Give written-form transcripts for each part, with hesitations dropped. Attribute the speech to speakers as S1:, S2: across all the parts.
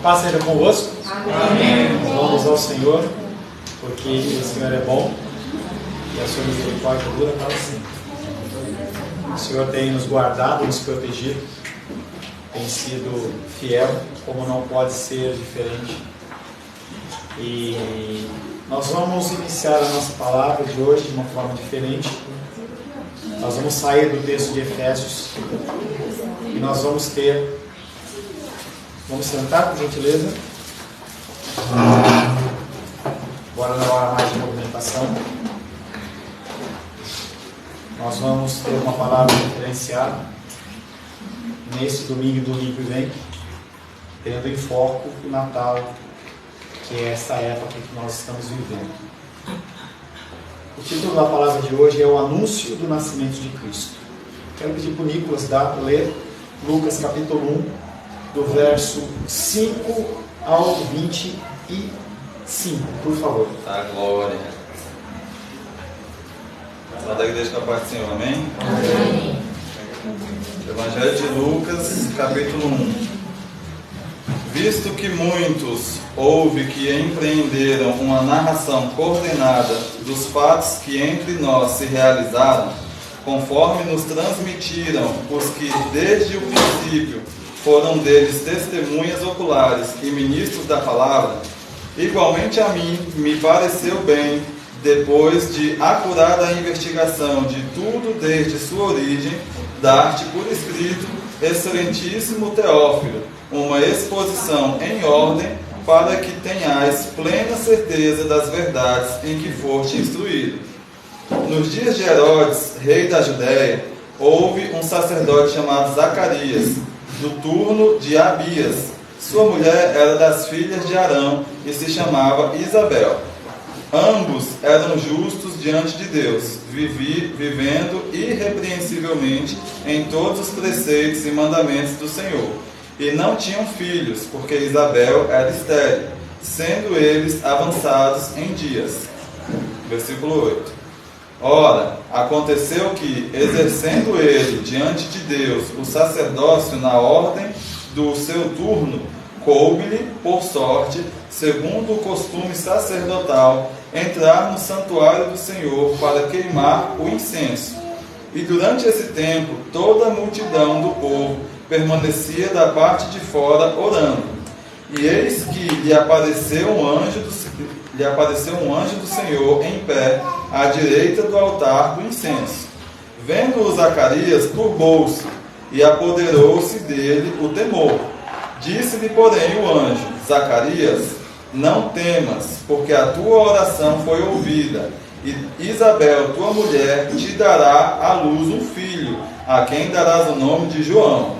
S1: paz seja convosco.
S2: Amém.
S1: Vamos ao Senhor, porque o Senhor é bom e a sua misericórdia dura para sempre. O Senhor tem nos guardado, nos protegido, tem sido fiel, como não pode ser diferente. E nós vamos iniciar a nossa palavra de hoje de uma forma diferente. Nós vamos sair do texto de Efésios e nós vamos ter... Vamos sentar, por gentileza. Agora na hora mais de movimentação. Nós vamos ter uma palavra diferenciada nesse domingo e domingo que vem, tendo em foco o Natal, que é essa época que nós estamos vivendo. O título da palavra de hoje é o Anúncio do Nascimento de Cristo. Quero pedir para o Nicolas ler Lucas capítulo 1, do verso 5 ao 25, por favor.
S2: A glória. Só da igreja com a paz do Senhor, amém?
S3: Amém.
S2: Evangelho de Lucas, capítulo 1. Visto que muitos houve que empreenderam uma narração coordenada dos fatos que entre nós se realizaram, conforme nos transmitiram os que desde o princípio foram deles testemunhas oculares e ministros da palavra, igualmente a mim me pareceu bem, depois de acurada investigação de tudo desde sua origem, dar-te por escrito, excelentíssimo Teófilo, uma exposição em ordem, para que tenhais plena certeza das verdades em que foste instruído. Nos dias de Herodes, rei da Judéia, houve um sacerdote chamado Zacarias, do turno de Abias. Sua mulher era das filhas de Arão e se chamava Isabel. Ambos eram justos diante de Deus, vivendo irrepreensivelmente em todos os preceitos e mandamentos do Senhor. E não tinham filhos, porque Isabel era estéril, sendo eles avançados em dias. Versículo 8. Ora, aconteceu que, exercendo ele diante de Deus o sacerdócio na ordem do seu turno, coube-lhe, por sorte, segundo o costume sacerdotal, entrar no santuário do Senhor para queimar o incenso. E durante esse tempo, toda a multidão do povo permanecia da parte de fora orando. E eis que lhe apareceu um anjo do Senhor em pé, à direita do altar do incenso. Vendo-o Zacarias, turbou-se, e apoderou-se dele o temor. Disse-lhe, porém, o anjo: Zacarias, não temas, porque a tua oração foi ouvida, e Isabel, tua mulher, te dará à luz um filho, a quem darás o nome de João.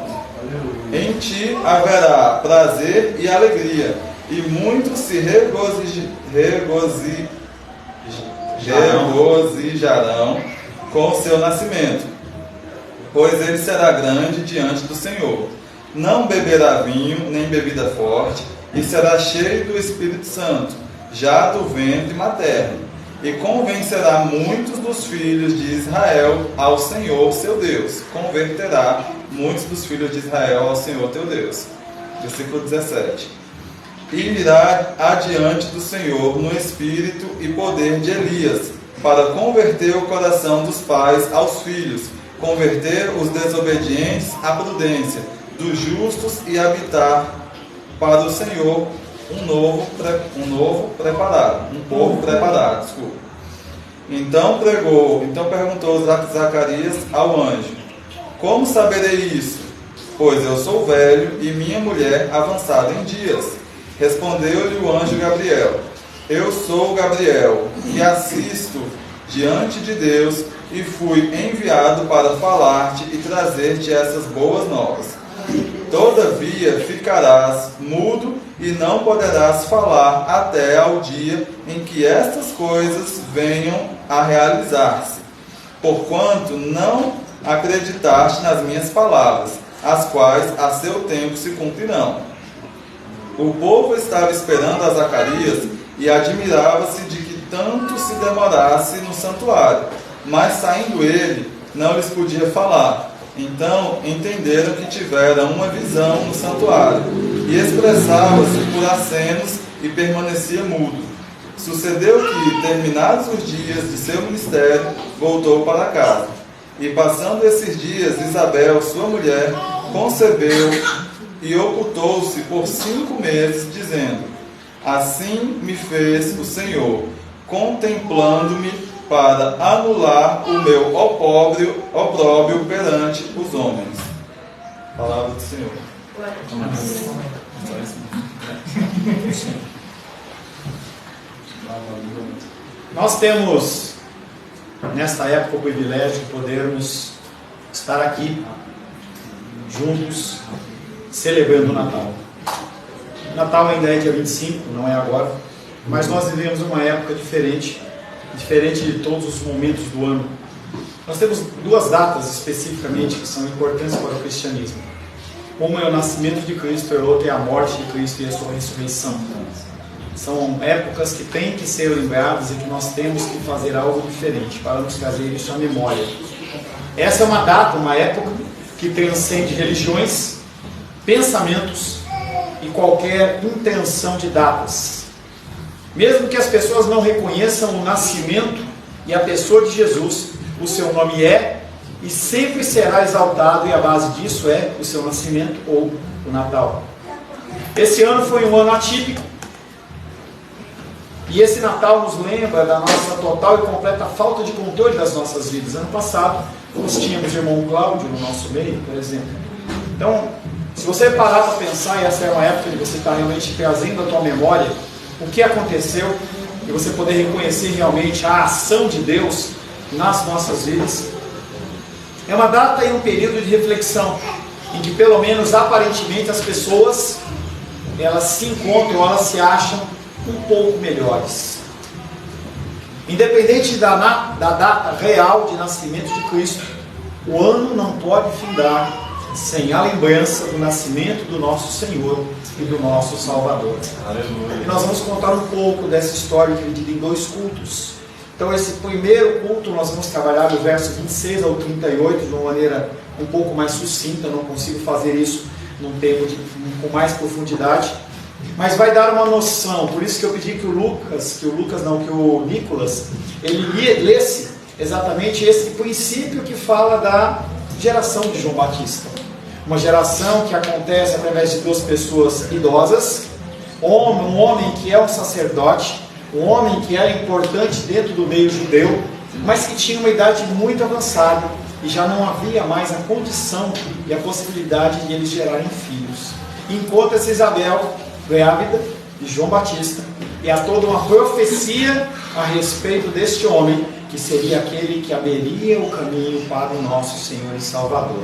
S2: Em ti haverá prazer e alegria, e muitos se regozijarão com o seu nascimento, pois ele será grande diante do Senhor. Não beberá vinho, nem bebida forte, e será cheio do Espírito Santo, já do ventre materno, e convencerá muitos dos filhos de Israel ao Senhor seu Deus. Converterá muitos dos filhos de Israel ao Senhor teu Deus. Versículo 17. E irá adiante do Senhor no espírito e poder de Elias, para converter o coração dos pais aos filhos, converter os desobedientes à prudência, dos justos, e habitar para o Senhor um povo preparado. Desculpa. Então perguntou Zacarias ao anjo: como saberei isso? Pois eu sou velho e minha mulher avançada em dias. Respondeu-lhe o anjo Gabriel: eu sou Gabriel, que assisto diante de Deus, e fui enviado para falar-te e trazer-te essas boas novas. Todavia ficarás mudo e não poderás falar até ao dia em que estas coisas venham a realizar-se, porquanto não acreditaste nas minhas palavras, as quais a seu tempo se cumprirão. O povo estava esperando a Zacarias e admirava-se de que tanto se demorasse no santuário, mas saindo ele, não lhes podia falar, Então entenderam que tiveram uma visão no santuário, e expressava-se por acenos e permanecia mudo. Sucedeu que, terminados os dias de seu ministério, voltou para casa. E passando esses dias, Isabel, sua mulher, concebeu e ocultou-se por 5 meses, dizendo: assim me fez o Senhor, contemplando-me para anular o meu opróbrio perante os homens. Palavra do Senhor.
S1: Nós temos, nesta época, o privilégio de podermos estar aqui, juntos, celebrando o Natal. O Natal ainda é dia 25, não é agora, mas nós vivemos uma época diferente de todos os momentos do ano. Nós temos 2 datas especificamente que são importantes para o cristianismo. Uma é o nascimento de Cristo e a outra é a morte de Cristo e a sua ressurreição. São épocas que têm que ser lembradas e que nós temos que fazer algo diferente para nos trazer isso à memória. Essa é uma data, uma época que transcende religiões, pensamentos e qualquer intenção de datas. Mesmo que as pessoas não reconheçam o nascimento e a pessoa de Jesus, o seu nome é e sempre será exaltado, e a base disso é o seu nascimento ou o Natal. Esse ano foi um ano atípico, e esse Natal nos lembra da nossa total e completa falta de controle das nossas vidas. Ano passado, nós tínhamos o irmão Cláudio no nosso meio, por exemplo. Então, se você parar para pensar, e essa é uma época de você estar realmente trazendo à tua memória o que aconteceu, e você poder reconhecer realmente a ação de Deus nas nossas vidas, é uma data e um período de reflexão, em que pelo menos aparentemente as pessoas, elas se encontram, elas se acham um pouco melhores. Independente da data real de nascimento de Cristo, o ano não pode findar sem a lembrança do nascimento do nosso Senhor e do nosso Salvador. Aleluia. E nós vamos contar um pouco dessa história dividida em 2 cultos. Então esse primeiro culto nós vamos trabalhar do verso 26 ao 38 de uma maneira um pouco mais sucinta. Eu não consigo fazer isso num tempo com mais profundidade, mas vai dar uma noção. Por isso que eu pedi que o Nicolas, ele lesse exatamente esse princípio que fala da geração de João Batista. Uma geração que acontece através de 2 pessoas idosas, um homem que é um sacerdote, um homem que era importante dentro do meio judeu, mas que tinha uma idade muito avançada e já não havia mais a condição e a possibilidade de eles gerarem filhos. Encontra-se Isabel grávida de João Batista, e há toda uma profecia a respeito deste homem, que seria aquele que abriria o caminho para o nosso Senhor e Salvador.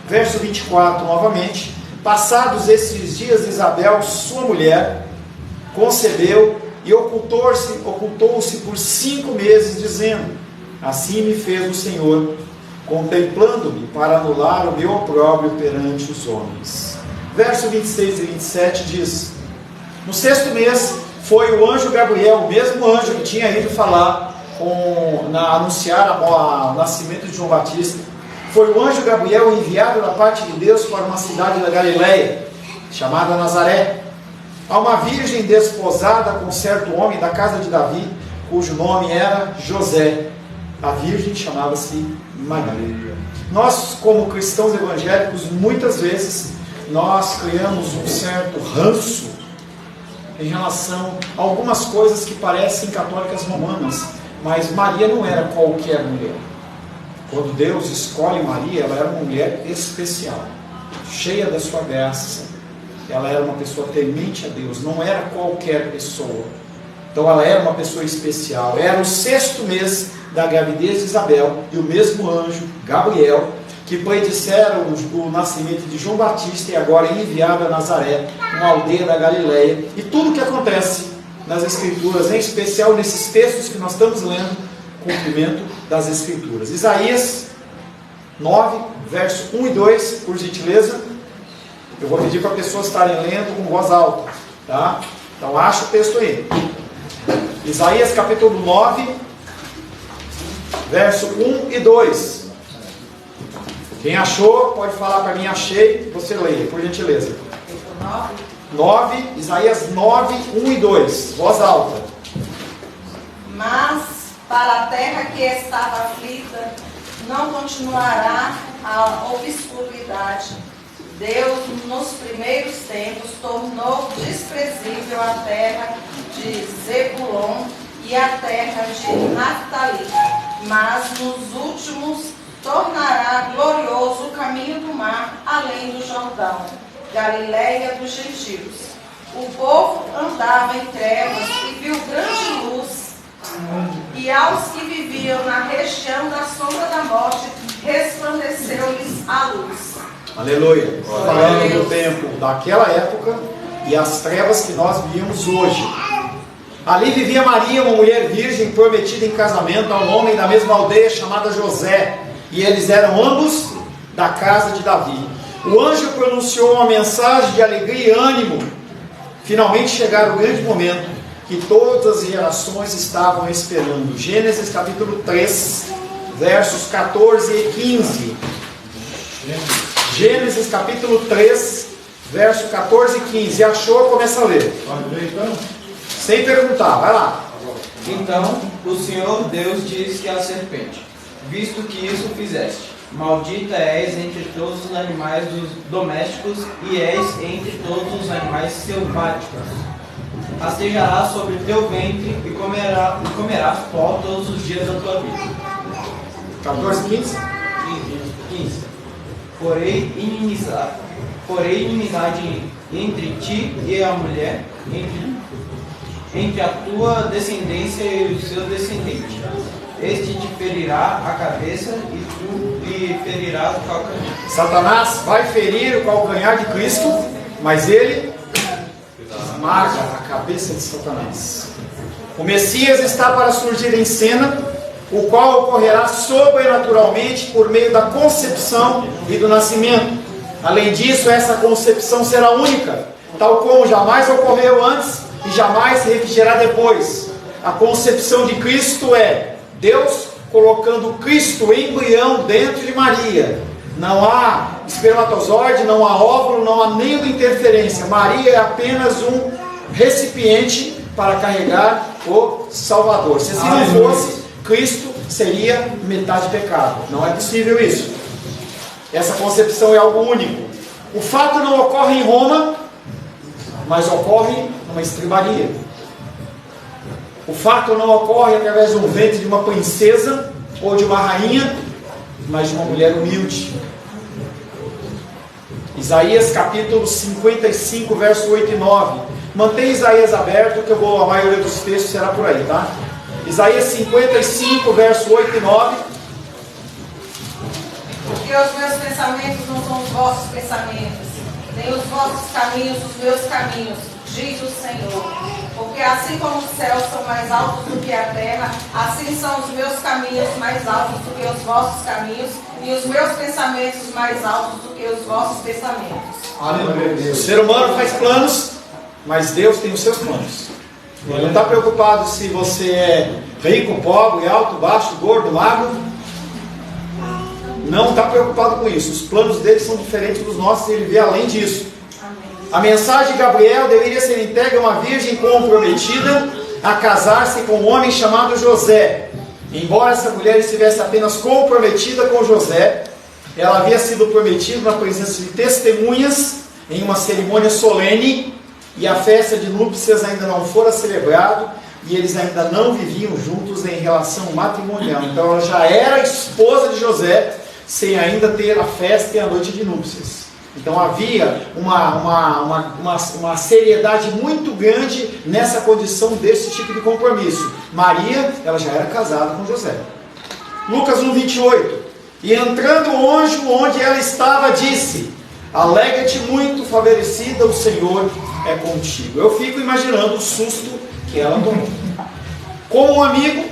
S1: Verso 24, novamente: passados esses dias, Isabel, sua mulher, concebeu e ocultou-se por 5 meses, dizendo: assim me fez o Senhor, contemplando-me para anular o meu opróbrio perante os homens. Verso 26 e 27 diz: no 6º mês foi o anjo Gabriel, o mesmo anjo que tinha ido falar anunciar o nascimento de João Batista. Foi o anjo Gabriel enviado da parte de Deus para uma cidade da Galileia, chamada Nazaré, a uma virgem desposada com certo homem da casa de Davi, cujo nome era José. A virgem chamava-se Maria. Nós, como cristãos evangélicos, muitas vezes nós criamos um certo ranço em relação a algumas coisas que parecem católicas romanas, mas Maria não era qualquer mulher. Quando Deus escolhe Maria, ela era uma mulher especial, cheia da sua graça. Ela era uma pessoa temente a Deus, não era qualquer pessoa. Então ela era uma pessoa especial. Era o 6º mês da gravidez de Isabel, e o mesmo anjo, Gabriel, que predisseram o nascimento de João Batista, e agora é enviado a Nazaré, uma aldeia da Galileia. E tudo o que acontece nas Escrituras, em especial nesses textos que nós estamos lendo, cumprimento das Escrituras. Isaías 9, verso 1 e 2, por gentileza. Eu vou pedir para pessoas estarem lendo com voz alta, tá? Então acha o texto aí. Isaías capítulo 9, verso 1 e 2. Quem achou, pode falar para mim, achei, você leia, por gentileza. 9, Isaías 9, 1 e 2, voz alta.
S3: Mas para a terra que estava aflita, não continuará a obscuridade. Deus, nos primeiros tempos, tornou desprezível a terra de Zebulon e a terra de Naftali, mas nos últimos tornará glorioso o caminho do mar, além do Jordão, Galileia dos gentios. O povo andava em trevas e viu grande luz, e aos que viviam na região da sombra da morte, resplandeceu-lhes a luz.
S1: Aleluia. Falando do tempo daquela época e as trevas que nós vivemos hoje. Ali vivia Maria, uma mulher virgem, prometida em casamento a um homem da mesma aldeia chamada José, e eles eram ambos da casa de Davi. O anjo pronunciou uma mensagem de alegria e ânimo. Finalmente chegaram o grande momento que todas as gerações estavam esperando. Gênesis capítulo 3, versos 14 e 15. Gênesis capítulo 3, verso 14 e 15. Achou? Começa a ler.
S4: Pode ler então?
S1: Sem perguntar, vai lá.
S5: Então o Senhor Deus disse à serpente: visto que isso fizeste, maldita és entre todos os animais domésticos e és entre todos os animais selváticos. Rastejarás sobre o teu ventre e comerás pó todos os dias da tua vida.
S1: 14 e 15.
S5: 15. Porém inimizade entre ti e a mulher, entre a tua descendência e o seu descendente. Este te ferirá a cabeça e tu lhe ferirás o calcanhar.
S1: Satanás vai ferir o calcanhar de Cristo, mas ele esmaga a cabeça de Satanás. O Messias está para surgir em cena, o qual ocorrerá sobrenaturalmente por meio da concepção e do nascimento. Além disso, essa concepção será única, tal como jamais ocorreu antes e jamais se repetirá depois. A concepção de Cristo é Deus colocando Cristo embrião dentro de Maria. Não há espermatozoide, não há óvulo, não há nenhuma interferência. Maria é apenas um recipiente para carregar o Salvador. Se assim não fosse, Cristo seria metade pecado. Não é possível isso. Essa concepção é algo único. O fato não ocorre em Roma, mas ocorre numa estribaria. O fato não ocorre através de um ventre de uma princesa ou de uma rainha, mas de uma mulher humilde. Isaías capítulo 55, verso 8 e 9. Mantenha Isaías aberto, que a maioria dos textos será por aí, tá? Isaías 55, verso 8 e 9.
S3: Porque os meus pensamentos não são os vossos pensamentos, nem os vossos caminhos os meus caminhos, diz o Senhor. Porque assim como os céus são mais altos do que a terra, assim são os meus caminhos mais altos do que os vossos caminhos, e os meus pensamentos mais altos do que os vossos pensamentos.
S1: Aleluia. O ser humano faz planos, mas Deus tem os seus planos. Ele não está preocupado se você é rico, pobre, alto, baixo, gordo, magro. Não está preocupado com isso. Os planos dele são diferentes dos nossos e ele vê além disso. A mensagem de Gabriel deveria ser entregue a uma virgem comprometida a casar-se com um homem chamado José. Embora essa mulher estivesse apenas comprometida com José, ela havia sido prometida na presença de testemunhas em uma cerimônia solene, e a festa de núpcias ainda não fora celebrada e eles ainda não viviam juntos em relação matrimonial. Então ela já era esposa de José sem ainda ter a festa e a noite de núpcias. Então havia uma seriedade muito grande nessa condição desse tipo de compromisso. Maria, ela já era casada com José. Lucas 1:28. E entrando o anjo onde ela estava, disse: alegra-te muito, favorecida, o Senhor é contigo. Eu fico imaginando o susto que ela tomou. Como um amigo,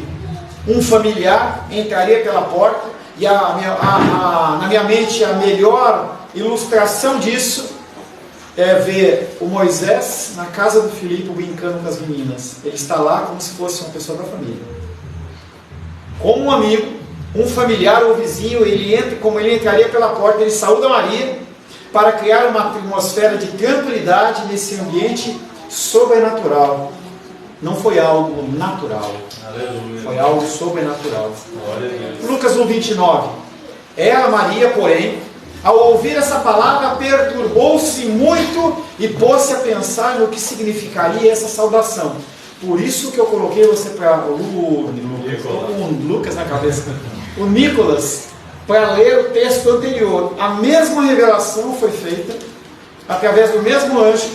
S1: um familiar entraria pela porta, e na minha mente a melhor ilustração disso é ver o Moisés na casa do Filipe brincando com as meninas. Ele está lá como se fosse uma pessoa da família. Como um amigo, um familiar ou vizinho, ele entra, como ele entraria pela porta, ele saúda Maria para criar uma atmosfera de tranquilidade nesse ambiente sobrenatural. Não foi algo natural.
S2: Aleluia.
S1: Foi algo sobrenatural.
S2: Glória a Deus.
S1: Lucas 1:29. Ela, Maria, porém, ao ouvir essa palavra, perturbou-se muito e pôs-se a pensar no que significaria essa saudação. Por isso que eu coloquei você para o Lucas na cabeça. O Nicolas, para ler o texto anterior. A mesma revelação foi feita através do mesmo anjo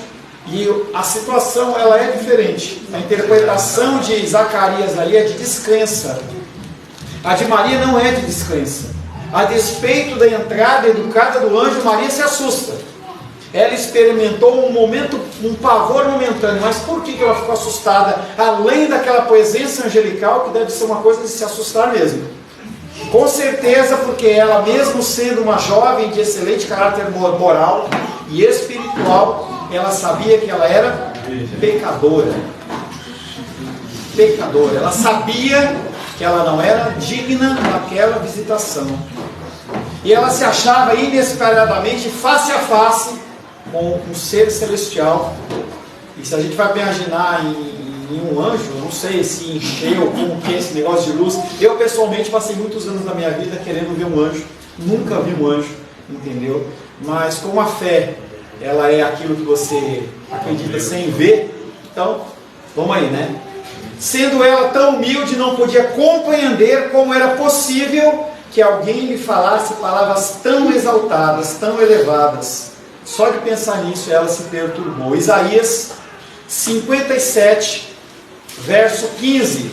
S1: e a situação ela é diferente. A interpretação de Zacarias ali é de descrença. A de Maria não é de descrença. A despeito da entrada educada do anjo, Maria se assusta. Ela experimentou um pavor momentâneo. Mas por que ela ficou assustada? Além daquela presença angelical, que deve ser uma coisa de se assustar mesmo. Com certeza, porque ela, mesmo sendo uma jovem de excelente caráter moral e espiritual, ela sabia que ela era pecadora. Pecadora. Ela sabia que ela não era digna daquela visitação. E ela se achava inesperadamente face a face com um ser celestial. E se a gente vai imaginar em um anjo, eu não sei se encheu, como que é esse negócio de luz. Eu pessoalmente passei muitos anos da minha vida querendo ver um anjo. Nunca vi um anjo, entendeu? Mas como a fé, ela é aquilo que você acredita sem ver. Então, vamos aí, né? Sendo ela tão humilde, não podia compreender como era possível que alguém lhe falasse palavras tão exaltadas, tão elevadas. Só de pensar nisso, ela se perturbou. Isaías 57, verso 15.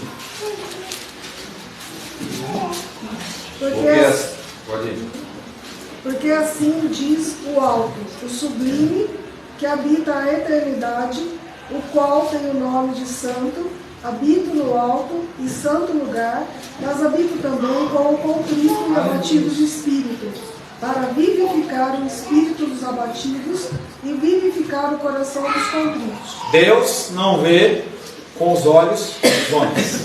S4: Porque assim diz o alto, o sublime, que habita a eternidade, o qual tem o nome de santo. Habito no alto e santo lugar, mas habito também com o contrito e abatidos de espírito, para vivificar o espírito dos abatidos e vivificar o coração dos contritos.
S1: Deus não vê com os olhos dos homens.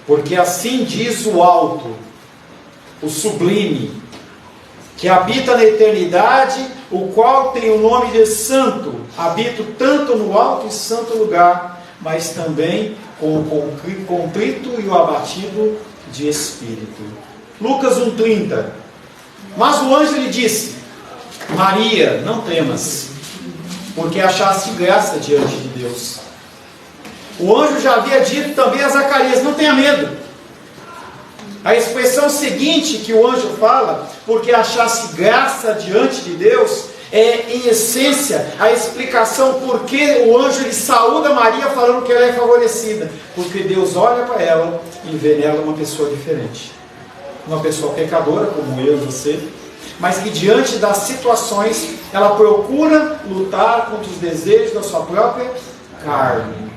S1: Porque assim diz o alto, o sublime, que habita na eternidade, o qual tem o nome de santo. Habito tanto no alto e santo lugar, mas também com o contrito e o abatido de espírito. Lucas 1:30. Mas o anjo lhe disse: Maria, não temas, porque achaste graça diante de Deus. O anjo já havia dito também a Zacarias: não tenha medo. A expressão seguinte que o anjo fala, porque achasse graça diante de Deus, é em essência a explicação por que o anjo ele saúda Maria falando que ela é favorecida. Porque Deus olha para ela e vê nela uma pessoa diferente. Uma pessoa pecadora, como eu e você, mas que diante das situações, ela procura lutar contra os desejos da sua própria carne.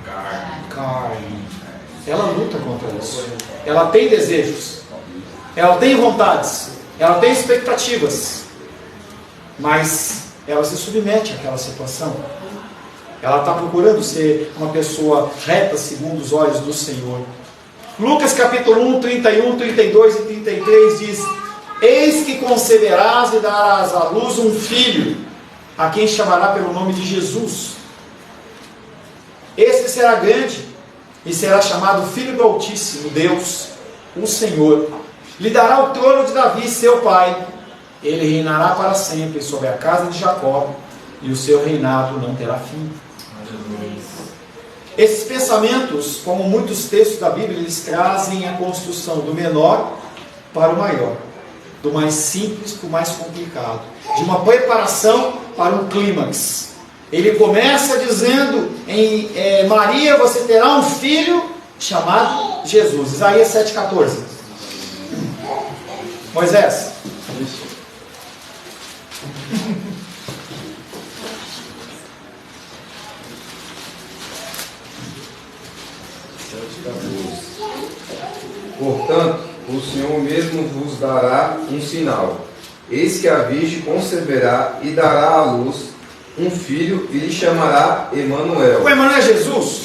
S1: Ela luta contra isso. Ela tem desejos, ela tem vontades, ela tem expectativas, mas ela se submete àquela situação. Ela está procurando ser uma pessoa reta segundo os olhos do Senhor. Lucas capítulo 1, 31, 32 e 33 diz: Eis que conceberás e darás à luz um filho, a quem chamará pelo nome de Jesus. Este será grande e será chamado Filho do Altíssimo, Deus, o Senhor. Lhe dará o trono de Davi, seu pai. Ele reinará para sempre sobre a casa de Jacó, e o seu reinado não terá fim. Esses pensamentos, como muitos textos da Bíblia, eles trazem a construção do menor para o maior, do mais simples para o mais complicado, de uma preparação para um clímax. Ele começa dizendo em Maria, você terá um filho chamado Jesus. Isaías 7,14. Moisés.
S6: Portanto, o Senhor mesmo vos dará um sinal. Eis que a Virgem conceberá e dará à luz um filho e lhe chamará Emanuel.
S1: O Emanuel é Jesus?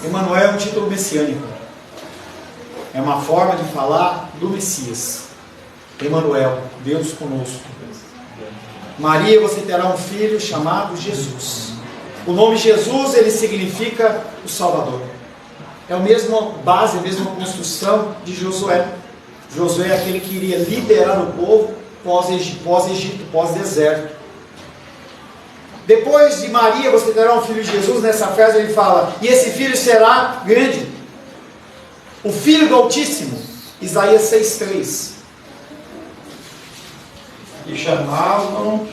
S1: Emanuel é um título messiânico. é uma forma de falar do Messias. Emanuel, Deus conosco. Maria, você terá um filho chamado Jesus. O nome Jesus, ele significa o Salvador. É a mesma base, a mesma construção de Josué. Josué é aquele que iria liderar o povo pós-Egito, pós-deserto. Depois de Maria, você terá um filho de Jesus. Nessa frase ele fala, e esse filho será grande. O Filho do Altíssimo, Isaías 6,3.
S7: E clamavam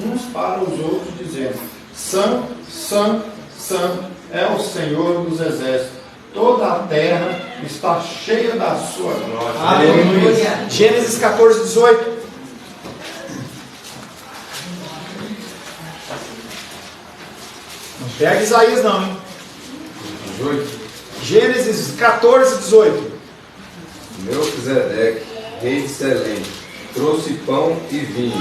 S7: uns para os outros, dizendo: Santo, Santo, Santo é o Senhor dos Exércitos. Toda a terra está cheia da sua glória.
S1: Aleluia. Gênesis 14, 18. Não pega Isaías não, hein?
S6: 18.
S1: Gênesis 14, 18.
S6: Melquisedeque, rei de Selém, trouxe pão e vinho.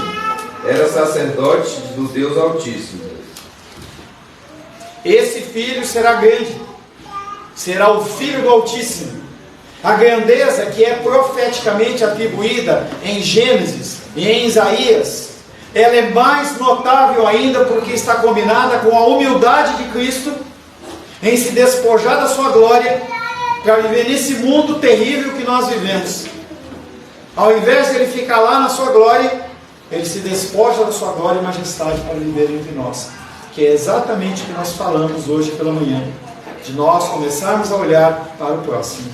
S6: Era sacerdote do Deus Altíssimo.
S1: Esse filho será grande. Será o Filho do Altíssimo. A grandeza que é profeticamente atribuída em Gênesis e em Isaías, ela é mais notável ainda porque está combinada com a humildade de Cristo em se despojar da sua glória para viver nesse mundo terrível que nós vivemos. Ao invés de ele ficar lá na sua glória, ele se despoja da sua glória e majestade para viver entre nós, que é exatamente o que nós falamos hoje pela manhã, de nós começarmos a olhar para o próximo,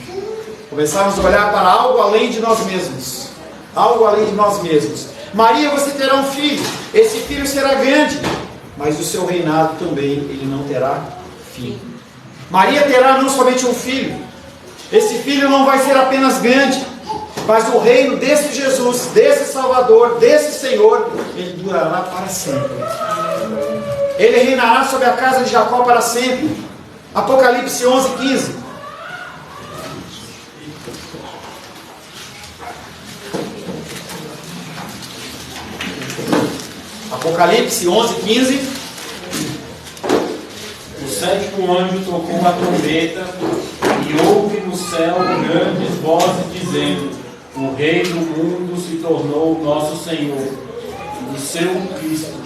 S1: começarmos a olhar para algo além de nós mesmos, algo além de nós mesmos. Maria, você terá um filho, esse filho será grande, mas o seu reinado também ele não terá fim. Maria terá não somente um filho, esse filho não vai ser apenas grande, mas o reino desse Jesus, desse Salvador, desse Senhor, ele durará para sempre. Ele reinará sobre a casa de Jacó para sempre. Apocalipse 11, 15. Apocalipse 11, 15.
S8: O sétimo anjo tocou a trombeta e houve no céu grandes vozes dizendo: o Rei do mundo se tornou nosso Senhor, o seu Cristo.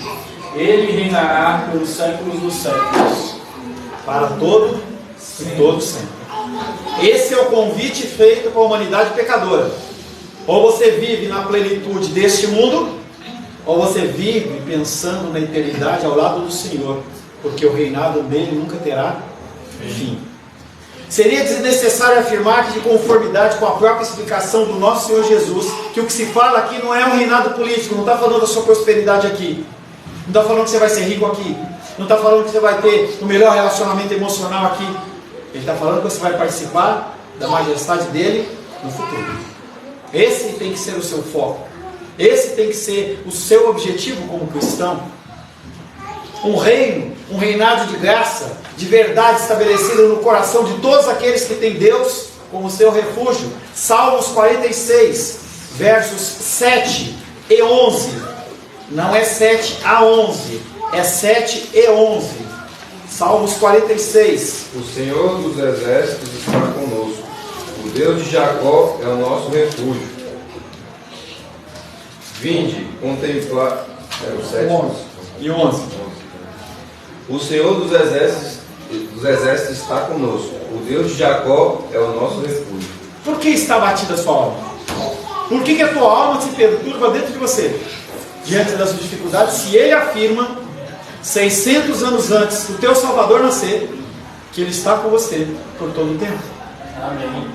S8: Ele reinará pelos séculos dos séculos.
S1: Para todo e todo sempre. Esse é o convite feito para a humanidade pecadora. Ou você vive na plenitude deste mundo, ou você vive pensando na eternidade ao lado do Senhor, porque o reinado dele nunca terá fim. Seria desnecessário afirmar que, de conformidade com a própria explicação do nosso Senhor Jesus, que o que se fala aqui não é um reinado político, não está falando da sua prosperidade aqui, não está falando que você vai ser rico aqui, não está falando que você vai ter o melhor relacionamento emocional aqui. Ele está falando que você vai participar da majestade dele no futuro. Esse tem que ser o seu foco. Esse tem que ser o seu objetivo como cristão. Um reino, um reinado de graça, de verdade estabelecido no coração de todos aqueles que têm Deus como seu refúgio. Salmos 46, versos 7 e 11. Não é 7 a 11, é 7 e 11. Salmos 46.
S6: O Senhor dos Exércitos está conosco. O Deus de Jacó é o nosso refúgio. Vinde, contemplar. É o 7
S1: e 11.
S6: O Senhor dos exércitos está conosco. O Deus de Jacó é o nosso refúgio.
S1: Por que está abatida a sua alma? Por que a tua alma se perturba dentro de você? Diante das dificuldades, se ele afirma 600 anos antes do teu Salvador nascer, que ele está com você por todo o tempo.
S8: Amém.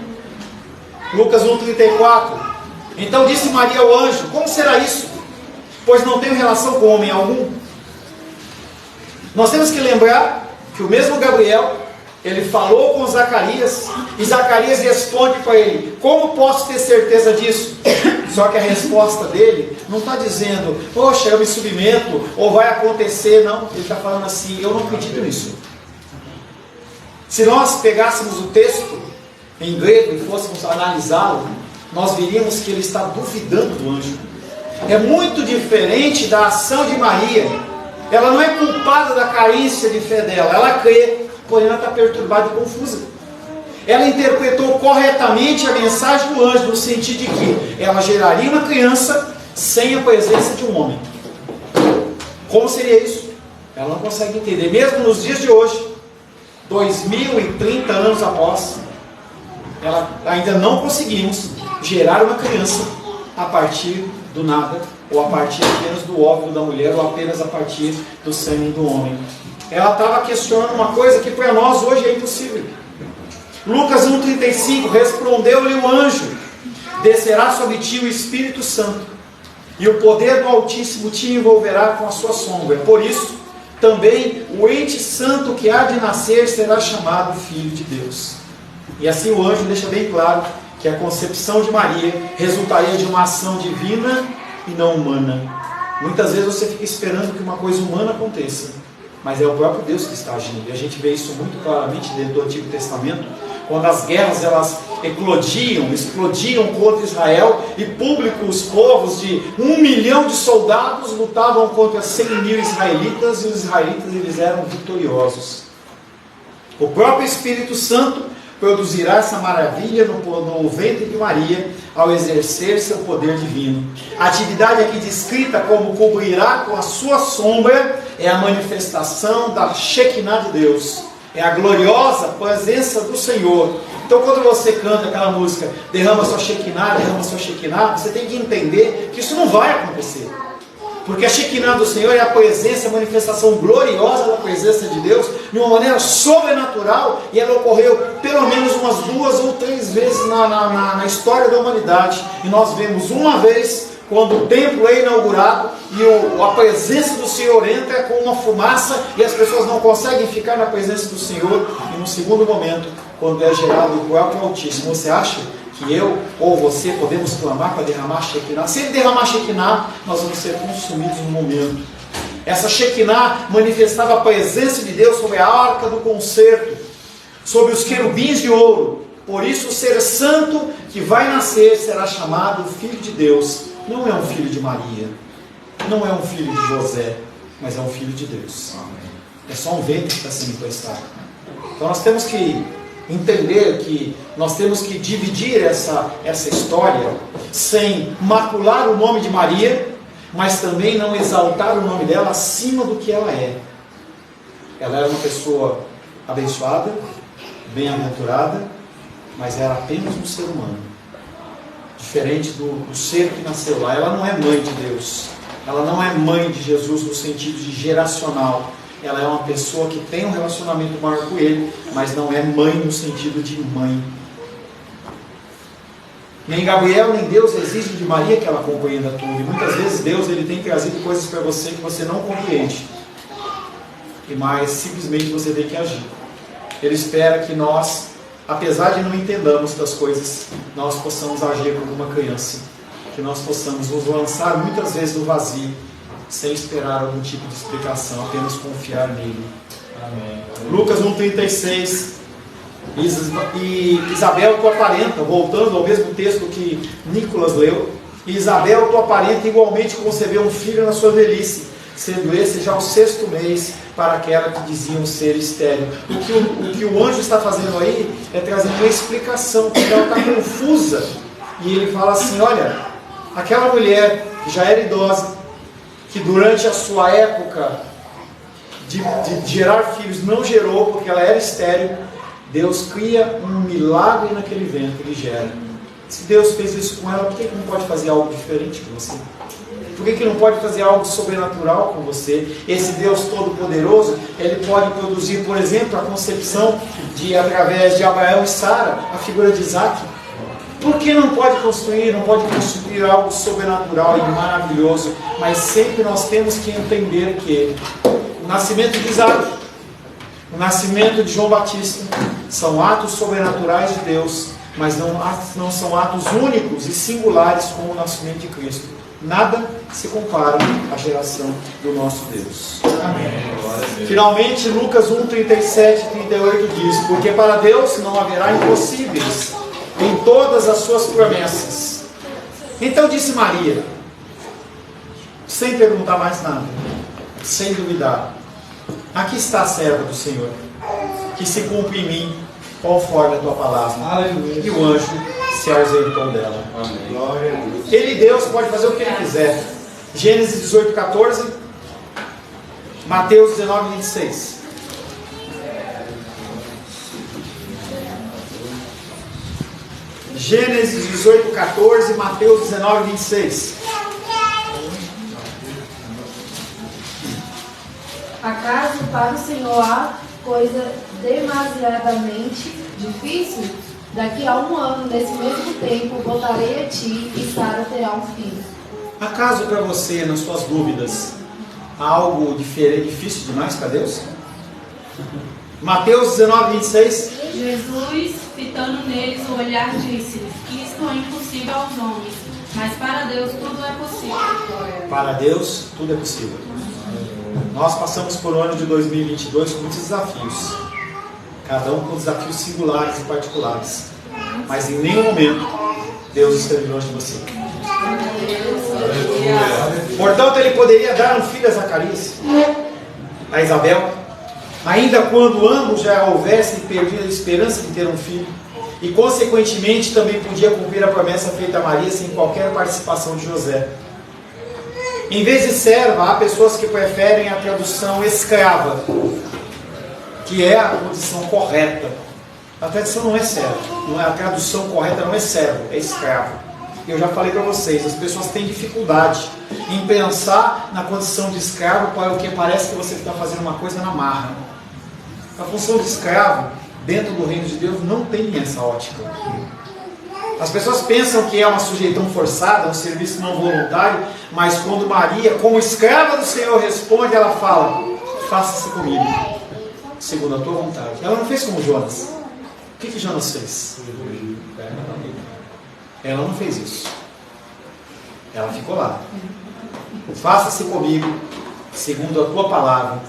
S1: Lucas 1,34. Então disse Maria ao anjo: como será isso? Pois não tenho relação com homem algum. Nós temos que lembrar que o mesmo Gabriel, ele falou com Zacarias, e Zacarias responde para ele: como posso ter certeza disso? Só que a resposta dele não está dizendo: poxa, eu me submeto, ou vai acontecer. Não, ele está falando assim: eu não acredito nisso. Se nós pegássemos o texto em grego e fôssemos analisá-lo, nós veríamos que ele está duvidando do anjo. É muito diferente da ação de Maria. Ela não é culpada da carência de fé dela, ela crê, porém ela está perturbada e confusa. ela interpretou corretamente a mensagem do anjo, no sentido de que ela geraria uma criança sem a presença de um homem. Como seria isso? Ela não consegue entender. Mesmo nos dias de hoje, 2030 anos após, ainda não conseguimos gerar uma criança a partir do nada, ou a partir apenas do óvulo da mulher, ou apenas a partir do sêmen do homem. Ela estava questionando uma coisa que para nós hoje é impossível. Lucas 1,35, respondeu-lhe o anjo: descerá sobre ti o Espírito Santo, e o poder do Altíssimo te envolverá com a sua sombra. Por isso, também o ente santo que há de nascer será chamado Filho de Deus. E assim o anjo deixa bem claro que a concepção de Maria resultaria de uma ação divina e não humana. Muitas vezes você fica esperando que uma coisa humana aconteça, mas é o próprio Deus que está agindo. E a gente vê isso muito claramente dentro do Antigo Testamento, quando as guerras elas explodiam contra Israel, e públicos povos de 1 milhão de soldados lutavam contra 100.000 israelitas, e os israelitas eles eram vitoriosos. O próprio Espírito Santo produzirá essa maravilha no ventre de Maria, ao exercer seu poder divino. A atividade aqui descrita como cobrirá com a sua sombra é a manifestação da Shekinah de Deus, é a gloriosa presença do Senhor. Então quando você canta aquela música, derrama sua Shekinah, você tem que entender que isso não vai acontecer. Porque a Shekinah do Senhor é a presença, a manifestação gloriosa da presença de Deus, de uma maneira sobrenatural, e ela ocorreu pelo menos umas 2 ou 3 vezes na história da humanidade. E nós vemos uma vez, quando o templo é inaugurado, e a presença do Senhor entra com uma fumaça, e as pessoas não conseguem ficar na presença do Senhor. E no segundo momento, quando é gerado o próprio Altíssimo, você acha que eu ou você podemos clamar para derramar Shekinah? Se ele derramar Shekinah, nós vamos ser consumidos no momento. Essa Shekinah manifestava a presença de Deus sobre a arca do concerto, sobre os querubins de ouro. Por isso o ser santo que vai nascer será chamado Filho de Deus. Não é um filho de Maria, não é um filho de José, mas é um filho de Deus. É só um ventre que está sendo emprestado. Então nós temos que entender que nós temos que dividir essa história sem macular o nome de Maria, mas também não exaltar o nome dela acima do que ela é. Ela era uma pessoa abençoada, bem-aventurada, mas era apenas um ser humano, diferente do ser que nasceu lá. Ela não é mãe de Deus, ela não é mãe de Jesus no sentido de geracional. Ela é uma pessoa que tem um relacionamento maior com ele, mas não é mãe no sentido de mãe. Nem Gabriel, nem Deus exige de Maria que ela compreenda tudo. E muitas vezes Deus ele tem trazido coisas para você que você não compreende. Mas simplesmente você tem que agir. Ele espera que nós, apesar de não entendamos das coisas, nós possamos agir como uma criança. Que nós possamos nos lançar muitas vezes no vazio, sem esperar algum tipo de explicação, apenas confiar nele. Amém. Lucas 1,36. E Isabel, tua parenta, voltando ao mesmo texto que Nicolas leu, e Isabel, tua parenta, igualmente concebeu um filho na sua velhice, sendo esse já o 6º mês para aquela que diziam ser estéril. O que o anjo está fazendo aí é trazendo uma explicação, porque ela está confusa. E ele fala assim: olha, aquela mulher que já era idosa, que durante a sua época de gerar filhos não gerou porque ela era estéril, Deus cria um milagre naquele ventre e gera. Se Deus fez isso com ela, por que não pode fazer algo diferente com você? Por que não pode fazer algo sobrenatural com você? Esse Deus Todo-Poderoso, ele pode produzir, por exemplo, a concepção através de Abraão e Sara, a figura de Isaac. Por que não pode construir algo sobrenatural e maravilhoso? Mas sempre nós temos que entender que o nascimento de Isaac, o nascimento de João Batista, são atos sobrenaturais de Deus, mas não são atos únicos e singulares como o nascimento de Cristo. Nada se compara à geração do nosso Deus. Amém. Finalmente, Lucas 1, 37 e 38 diz: porque para Deus não haverá impossíveis em todas as suas promessas. Então disse Maria, sem perguntar mais nada, sem duvidar: aqui está a serva do Senhor, que se cumpra em mim conforme a tua palavra.
S2: Aleluia.
S1: E o anjo se ausentou dela.
S2: Amém.
S7: Glória a Deus.
S1: Ele, Deus, pode fazer o que ele quiser. Gênesis 18, 14. Mateus 19, 26. Gênesis 18, 14. Mateus 19, 26.
S9: Acaso para o Senhor há coisa demasiadamente difícil? Daqui a 1 ano, nesse mesmo tempo, voltarei a ti e Sara terá um filho.
S1: Acaso para você, nas suas dúvidas, há algo diferente, difícil demais para Deus? Mateus 19, 26.
S10: Jesus, fitando neles o olhar, disse-lhes: Isto é impossível aos homens, mas para Deus tudo é possível.
S1: Para Deus, tudo é possível. Nós passamos por um ano de 2022 com muitos desafios. Cada um com desafios singulares e particulares. Mas em nenhum momento Deus esteve longe de você. Portanto, ele poderia dar um filho a Zacarias, a Isabel, ainda quando ambos já houvessem perdido a esperança de ter um filho, e consequentemente também podia cumprir a promessa feita a Maria sem qualquer participação de José. Em vez de serva, há pessoas que preferem a tradução escrava, que é a tradução correta. A tradução não é servo, a tradução correta não é servo, é escravo. Eu já falei para vocês, as pessoas têm dificuldade em pensar na condição de escravo, porque parece que você está fazendo uma coisa na marra. A função de escravo, dentro do reino de Deus, não tem essa ótica. As pessoas pensam que é uma sujeitão forçada, um serviço não voluntário, mas quando Maria, como escrava do Senhor, responde, ela fala: faça-se comigo, segundo a tua vontade. Ela não fez como Jonas. O que Jonas fez? Ela não fez isso. Ela ficou lá. Faça-se comigo, segundo a tua palavra.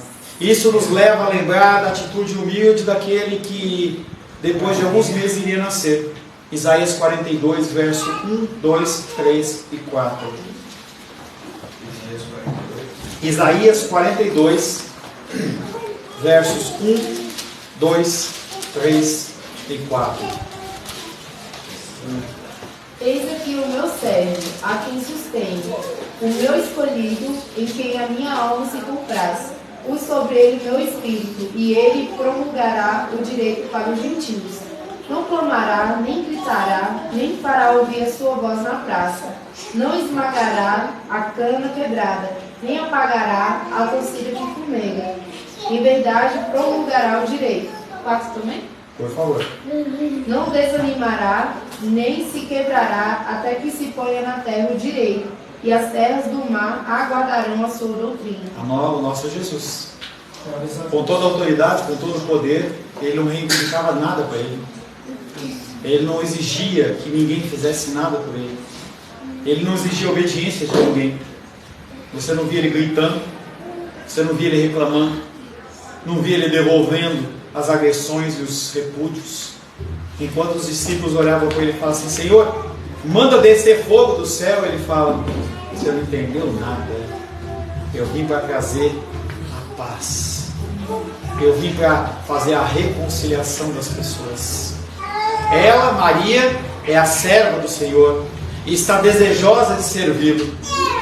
S1: Isso nos leva a lembrar da atitude humilde daquele que, depois de alguns meses, iria nascer. Isaías 42, verso 1, 2, 3 e 4. Isaías 42, versos 1, 2, 3 e 4.
S9: Eis aqui o meu servo, a quem sustento, o meu escolhido, em quem a minha alma se compraz. Pus sobre ele meu espírito, e ele promulgará o direito para os gentios. Não clamará, nem gritará, nem fará ouvir a sua voz na praça. Não esmagará a cana quebrada, nem apagará a torcida que fumega. Em verdade, promulgará o direito. 4 também?
S1: Por favor.
S9: Não desanimará, nem se quebrará, até que se ponha na terra o direito, e as terras do mar aguardarão a sua doutrina.
S1: O nosso Jesus. Com toda a autoridade, com todo o poder, ele não reivindicava nada para ele. Ele não exigia que ninguém fizesse nada por ele. Ele não exigia obediência de ninguém. Você não via ele gritando, você não via ele reclamando, não via ele devolvendo as agressões e os repúdios. Enquanto os discípulos olhavam para ele e falavam assim: Senhor, manda descer fogo do céu, ele fala: você não entendeu nada. Eu vim para trazer a paz. Eu vim para fazer a reconciliação das pessoas. Ela, Maria, é a serva do Senhor e está desejosa de servi-lo,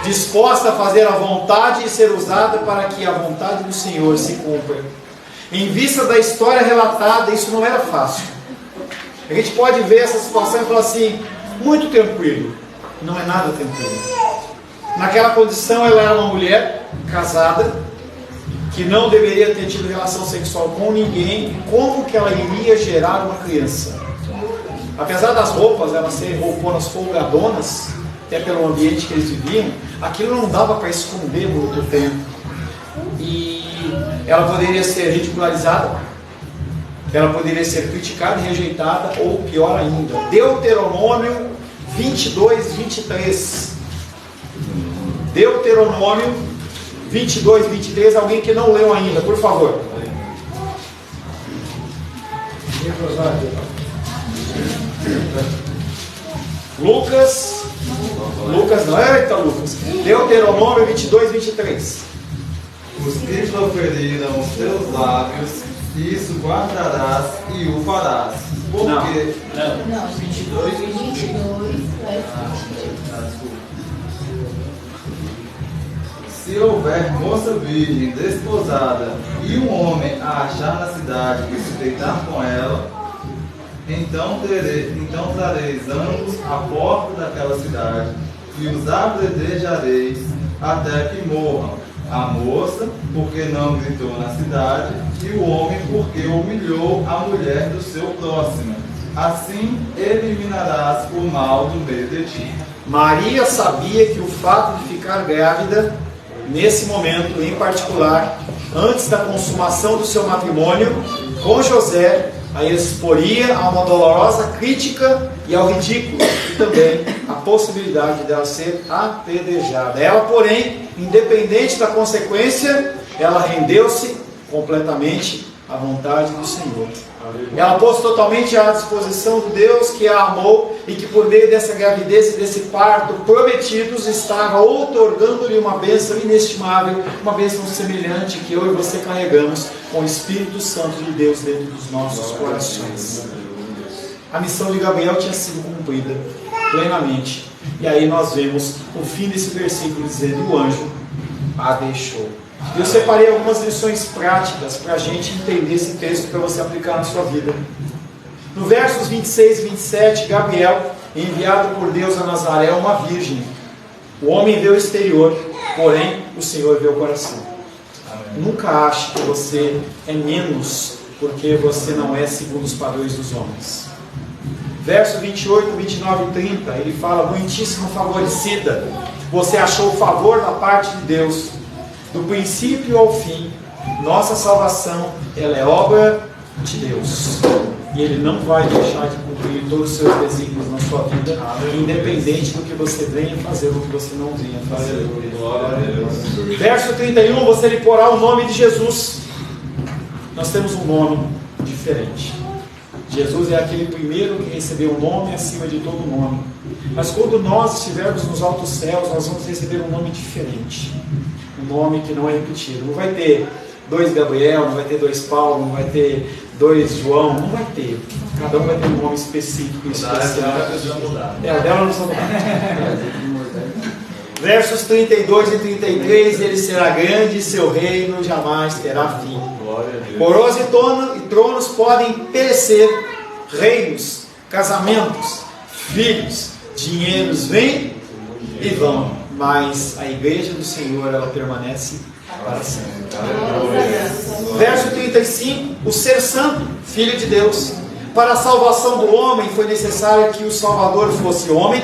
S1: disposta a fazer a vontade e ser usada para que a vontade do Senhor se cumpra. Em vista da história relatada, isso não era fácil. A gente pode ver essa situação e falar assim: muito tranquilo. Não é nada tranquilo. Naquela condição, ela era uma mulher casada, que não deveria ter tido relação sexual com ninguém. Como que ela iria gerar uma criança? Apesar das roupas, elas serem rouponas folgadonas, até pelo ambiente que eles viviam, aquilo não dava para esconder muito tempo. E ela poderia ser ridicularizada, ela poderia ser criticada e rejeitada, ou pior ainda, Deuteronômio 22, 23. Deuteronômio 22, 23, alguém que não leu ainda, por favor. Lucas não, eita Lucas. Deuteronômio 22, 23.
S2: Os que proferiram os teus lábios Isso guardarás e o farás. Porque
S9: Não, 22, verso 22.
S2: se houver moça virgem desposada e um homem a achar na cidade e se deitar com ela, então trareis ambos à porta daquela cidade e os apedrejareis até que morram. A moça, porque não gritou na cidade, e o homem, porque humilhou a mulher do seu próximo. Assim eliminarás o mal do meio de ti.
S1: Maria sabia que o fato de ficar grávida, nesse momento em particular, antes da consumação do seu matrimônio com José, a exporia a uma dolorosa crítica e ao ridículo, e também a possibilidade dela ser apedrejada. Ela, porém, independente da consequência, ela rendeu-se completamente à vontade do Senhor. Ela pôs totalmente à disposição do Deus que a amou e que por meio dessa gravidez e desse parto prometidos estava outorgando-lhe uma bênção inestimável, uma bênção semelhante que eu e você carregamos com o Espírito Santo de Deus dentro dos nossos corações. A missão de Gabriel tinha sido cumprida plenamente. E aí nós vemos o fim desse versículo dizendo: o anjo a deixou. Eu separei algumas lições práticas para a gente entender esse texto, para você aplicar na sua vida. No versos 26 e 27, Gabriel, enviado por Deus a Nazaré, uma virgem. O homem vê o exterior, porém o Senhor vê o coração. Nunca ache que você é menos porque você não é segundo os padrões dos homens. Verso 28, 29 e 30, ele fala: muitíssimo favorecida, você achou favor da parte de Deus. Do princípio ao fim, nossa salvação, ela é obra de Deus. E Ele não vai deixar de cumprir todos os seus desígnios na sua vida, independente do que você venha fazer ou do que você não venha fazer.
S2: Glória a Deus.
S1: Verso 31, você lhe porá o nome de Jesus. Nós temos um nome diferente. Jesus é aquele primeiro que recebeu um nome acima de todo nome. Mas quando nós estivermos nos altos céus, nós vamos receber um nome diferente. Um nome que não é repetido. Não vai ter 2 Gabriel, não vai ter 2 Paulo, não vai ter 2 João, não vai ter. Cada um vai ter um nome específico, especial. O dela não precisa mudar. Versos 32 e 33, ele será grande e seu reino jamais terá fim. Coroas e tronos podem perecer, reinos, casamentos, filhos, dinheiros vêm e vão, mas a igreja do Senhor, ela permanece para sempre. Verso 35, o ser santo, filho de Deus. Para a salvação do homem foi necessário que o Salvador fosse homem,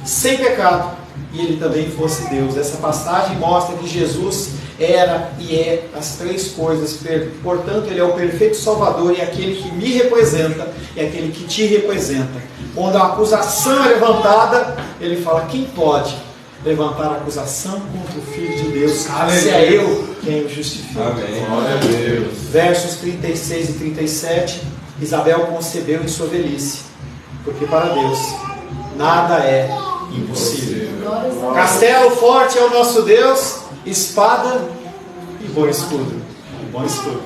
S1: sem pecado, e ele também fosse Deus. Essa passagem mostra que Jesus era e é as 3 coisas. Portanto, ele é o perfeito Salvador e aquele que me representa e aquele que te representa. Quando a acusação é levantada, ele fala: quem pode levantar a acusação contra o Filho de Deus? Se é eu quem o justifica.
S2: Amém. Glória a Deus.
S1: Versos 36 e 37, Isabel concebeu em sua velhice, porque para Deus nada é impossível. Castelo forte é o nosso Deus, espada e bom escudo. Bom escudo.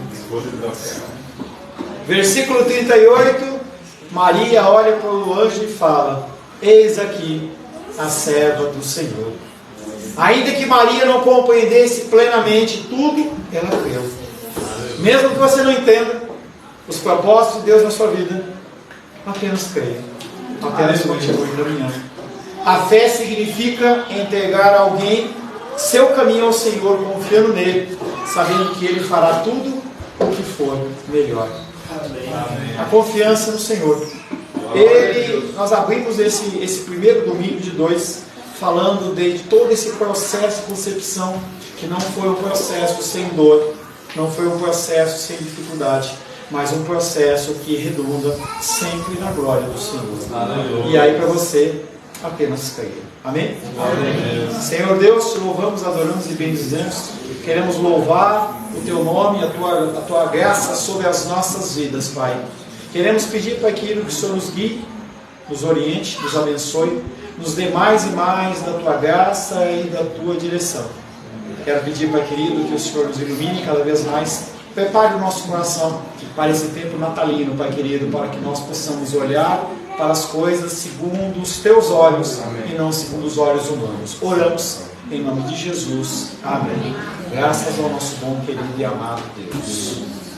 S1: Versículo 38, Maria olha para o anjo e fala: eis aqui a serva do Senhor. Ainda que Maria não compreendesse plenamente tudo, ela creu. Mesmo que você não entenda os propósitos de Deus na sua vida, apenas creia. Apenas continue caminhando. A fé significa entregar a alguém seu caminho ao Senhor, confiando nele, sabendo que Ele fará tudo o que for melhor. Amém. A confiança no Senhor. Nós abrimos esse primeiro domingo de 2 falando de todo esse processo de concepção, que não foi um processo sem dor, não foi um processo sem dificuldade, mas um processo que redunda sempre na glória do Senhor. Aleluia. E aí para você, apenas creia. Amém? Amém? Senhor Deus, te louvamos, adoramos e bendizemos. Queremos louvar o Teu nome, a Tua graça sobre as nossas vidas, Pai. Queremos pedir para aquilo que o Senhor nos guie, nos oriente, nos abençoe, nos dê mais e mais da Tua graça e da Tua direção. Quero pedir, Pai querido, que o Senhor nos ilumine cada vez mais Prepare o nosso coração para esse tempo natalino, Pai querido, para que nós possamos olhar para as coisas segundo os teus olhos e não segundo os olhos humanos. Oramos em nome de Jesus. Amém. Graças ao nosso bom, querido e amado Deus.